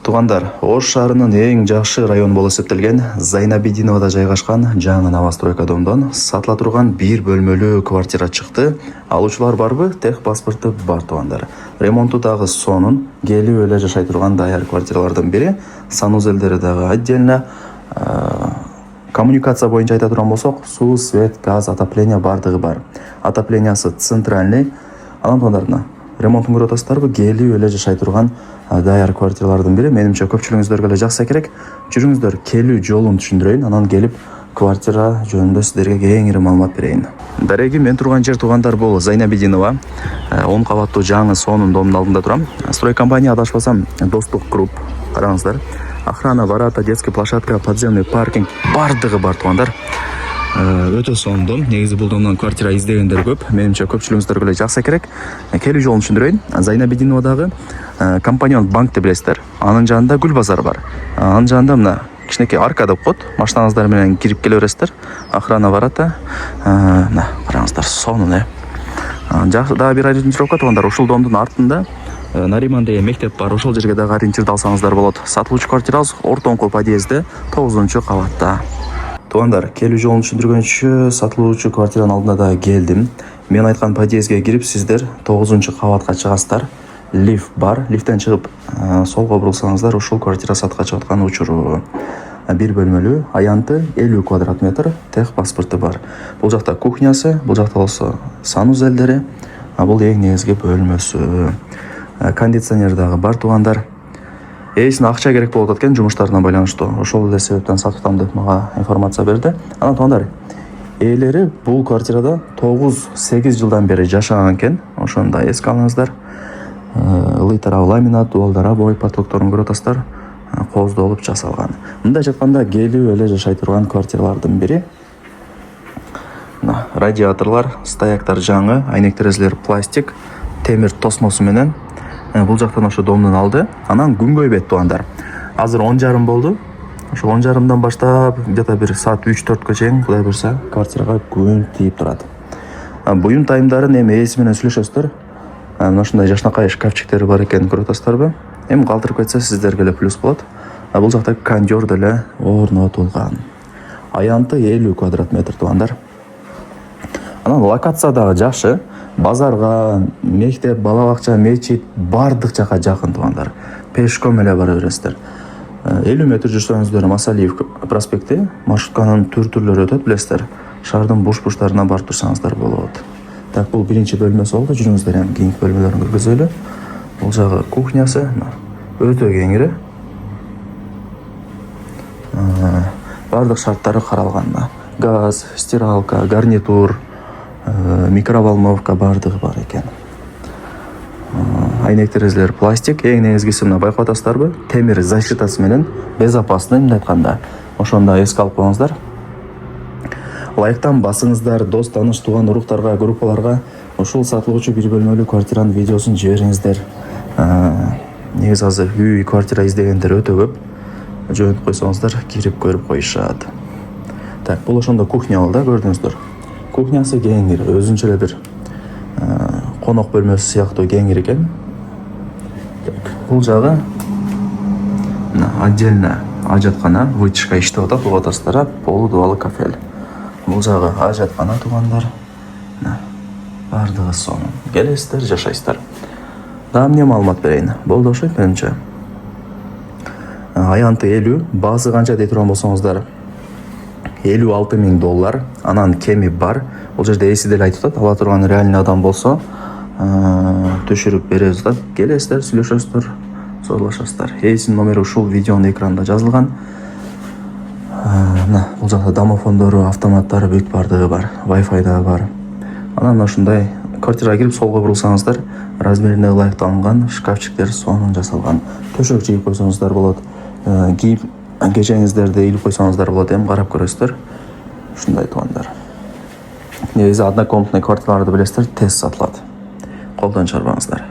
Туугандар, Ош шаарынын эң жакшы район болуп эсептелген Зайнабидиновада жайгашкан жаңы новостройка домдон сатыла турган бир бөлмөлүү квартира чыкты. Алуучулар барбы? Тех паспорту бар туугандар. Ремонту дагы сонун, келип эле жашай турган даяр квартиралардын бири. Санузелдери дагы отдельно. Коммуникация боюнча айта турган болсок, суу, свет, газ, отопление бардыгы бар. Отоплениясы центральный. Анан туугандар, ремонтун көрүп атасыздарбы? Келип эле жашай турган даяр квартиралардын бири. Менимче көпчүлүгүңүздөргө эле жакса керек. Жүрүңүздөр, келүү жолун түшүндүрөйүн, анан келип квартира жөнүндө сиздерге кеңири маалымат берейин. Дареги, мен турган жер туугандар бул Зайнабидинова. 10 кабаттуу жаңы сонун домдун алдында турам. Стройкомпания адашпасам Достук групп. Караңыздар. Охрана, ворота, детская площадка, подземный паркинг бардыгы бар туугандар. Өтө сонун дом. Негизи бул домдон квартира издегендер көп. Менимче көпчүлүгүңүздөргө эле жакса керек. Келүү жолун түшүндүрөйүн. Зайнабидиновадагы компаньон банкти билесиздер. Анын жанында Гүл базар бар. Анын жанында мына кичинекей арка деп коет. Машинаңыздар менен кирип келе бересиздер. Охрана, ворота. Мына караңыздар, сонун. Жакшы, дагы бир ориентировка туугандар. Ушул домдун артында Нариман деген мектеп бар. Ошол жерге дагы ориентирди алсаңыздар болот. Сатылуучу квартирабыз ортоңку подъездде 9-кабатта. Туугандар, келүү жолун түшүндүргөнчү сатылуучу квартиранын алдына да келдим. Мен айткан подъездге кирип сиздер 9-кабатка чыгасыздар. Лифт бар. Лифттен чыгып солго бурулсаңыздар ушул квартира сатка чыгып аткан учуру. Бир бөлмөлүү, аянты 50 квадрат метр, тех паспорту бар. Бул жакта кухнясы, бул жакта болсо санузелдери, бул эң негизги бөлмөсү. Кондиционер дагы бар туугандар. Эсине акча керек болуп атат экен жумуштарына байланыштуу. Ошол эле себептен сатып атам деп мага информация берди. Анан туугандар, ээлери бул квартирада 9-8 жылдан бери жашаган экен. Ошону да эске алыңыздар. Ылый тарабы ламинат, дубалдар обой, потолокторун көрүп атасыздар. Кооздолуп жасалган. Мындайча айтканда келип эле жашай турган квартиралардын бири. Мына радиаторлор, стояктар жаңы, айнек терезелер пластик, темир тосмосу менен. Бул жактан ошо домдун алды. Анан күн көйбөт туугандар. Азыр 10:30 болду. Ошо 10:30 баштап где-то бир саат 3-4кө чейин Кудай буйрса квартирага күн тийип турат. Буюм тайымдарын эми ээси менен сүйлөшөсүздөр. Мына ушундай жашнакай шкафчиктери бар экенин көрүп атасыздарбы? Эми калтырып кетсе сиздерге эле плюс болот. Бул жакта кондёр деле орнотулган. Аянты 50 квадрат метр туугандар. Анан локация дагы жакшы. Базарга, мектеп, бала бакча, мечит бардык жака жакын туугандар. Пешком эле бара бересиздер. 50 метр жүрсөңүздөр Масалиев проспекти, маршрутканын түрлөрү өтөт билесиздер. Шаардын буш-буштарына барып турсаңыздар болот. Так, бул биринчи бөлмөсү болду. Жүрүңүздөр, эми кийинки бөлмөлөрүн көргөзөлү. Бул жагы кухнясы, өтө кеңири. Бардык шарттары каралган. Газ, стиралка, гарнитур, микроволновка бардыгы бар экен. Айнек терезелер пластик, эң негизгиси мына байкап атасыздарбы? Темир защитасы менен безопасный мындай айтканда. Ошону да эске алып коюңуздар. Лайктан басыңыздар, дос, тааныш, тууган, уруктарга, группаларга ушул сатылуучу бир бөлмөлүү квартиранын видеосун жибериңиздер. Негизи азыр үй, квартира издегендер өтө көп. Жөнөтүп койсоңуздар, кирип көрүп коюшат. Так, бул ошондо кухня болду, көрдүңүздөр. Кухнясы кеңири, өзүнчө эле бир конок бөлмөсү сыяктуу кеңири экен. Бул жагы отдельно ажаткана, вытяжка иштеп атат, угуп атасыздар, полудубалы кафель. Бул жагы ажаткана туугандар. Бардыгы сонун. Келесиздер, жашайсыздар. Дагы эмне маалымат берейин? Болду окшойт менимче. Аянты 50, баасы канча дей турган болсоңуздар, $56,000, анан кеми бар. Бул жерде эси деле айтып атат, ала турган реальный адам болсо, түшүрүп беребиз деп келесиздер, сүйлөшөсүздөр, сорлашасыздар. Эсинин номери ушул видеонун экранында жазылган. Мына бул жакта домофондору, автоматтары бүт бардыгы бар, Wi-Fi да бар. Анан ушундай квартирага кирип солго бурулсаңыздар, размерине ылайыкталган шкафчиктер сонун жасалган. Төшөк жийип койсоңуздар болот. Кийип кечеңиздерди илип койсоңуздар болот, эми карап көрөсүздөр. Ушундай туугандар. Негизи однокомнатный квартираларды билесиздер, тез сатылат. Колдон чыгарбаңыздар.